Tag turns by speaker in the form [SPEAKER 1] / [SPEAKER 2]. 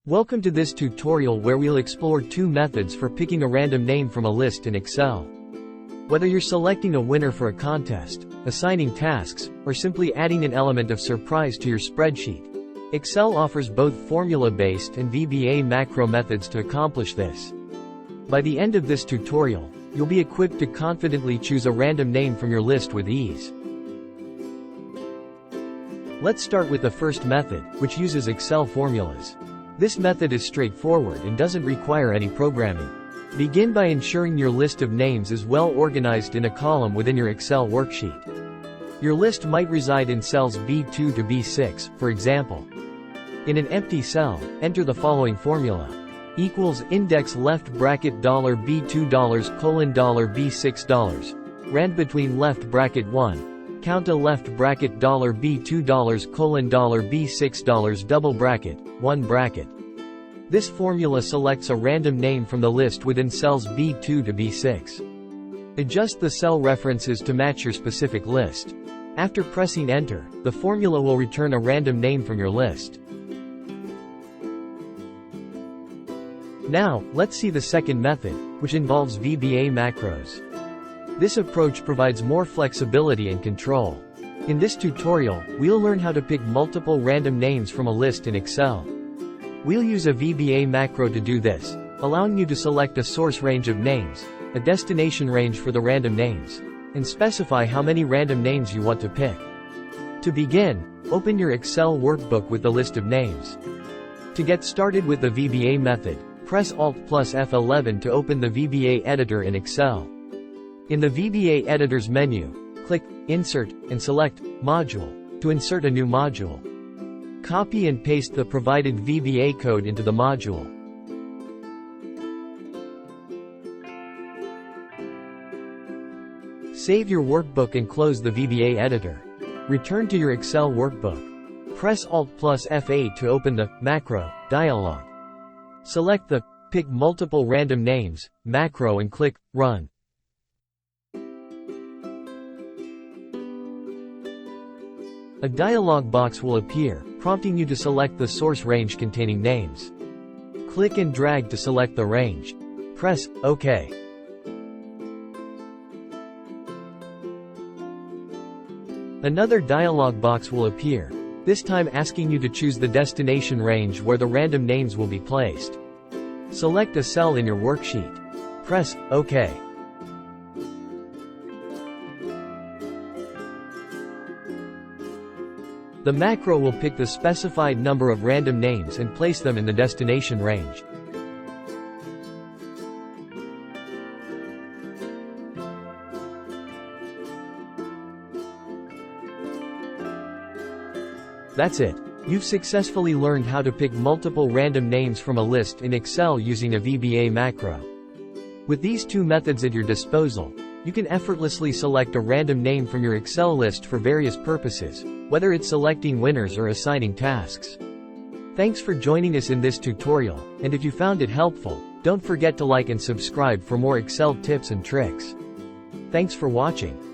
[SPEAKER 1] Welcome to this tutorial where we'll explore two methods for picking a random name from a list in Excel. Whether you're selecting a winner for a contest, assigning tasks, or simply adding an element of surprise to your spreadsheet, Excel offers both formula-based and VBA macro methods to accomplish this. By the end of this tutorial, you'll be equipped to confidently choose a random name from your list with ease. Let's start with the first method, which uses Excel formulas. This method is straightforward and doesn't require any programming. Begin by ensuring your list of names is well organized in a column within your Excel worksheet. Your list might reside in cells B2 to B6, for example. In an empty cell, enter the following formula. Equals index left bracket $B2 $B6. Rand between left bracket 1. Counta left bracket $B2 $B6 double bracket, 1 bracket. This formula selects a random name from the list within cells B2 to B6. Adjust the cell references to match your specific list. After pressing enter, the formula will return a random name from your list. Now, let's see the second method, which involves VBA macros. This approach provides more flexibility and control. In this tutorial, we'll learn how to pick multiple random names from a list in Excel. We'll use a VBA macro to do this, allowing you to select a source range of names, a destination range for the random names, and specify how many random names you want to pick. To begin, open your Excel workbook with the list of names. To get started with the VBA method, press Alt plus F11 to open the VBA editor in Excel. In the VBA editor's menu, click Insert, and select Module, to insert a new module. Copy and paste the provided VBA code into the module. Save your workbook and close the VBA editor. Return to your Excel workbook. Press Alt plus F8 to open the Macro dialog. Select the Pick Multiple Random Names macro and click Run. A dialog box will appear, prompting you to select the source range containing names. Click and drag to select the range. Press OK. Another dialog box will appear, this time asking you to choose the destination range where the random names will be placed. Select a cell in your worksheet. Press OK. The macro will pick the specified number of random names and place them in the destination range. That's it. You've successfully learned how to pick multiple random names from a list in Excel using a VBA macro. With these two methods at your disposal, you can effortlessly select a random name from your Excel list for various purposes, whether it's selecting winners or assigning tasks. Thanks for joining us in this tutorial, and if you found it helpful, don't forget to like and subscribe for more Excel tips and tricks. Thanks for watching.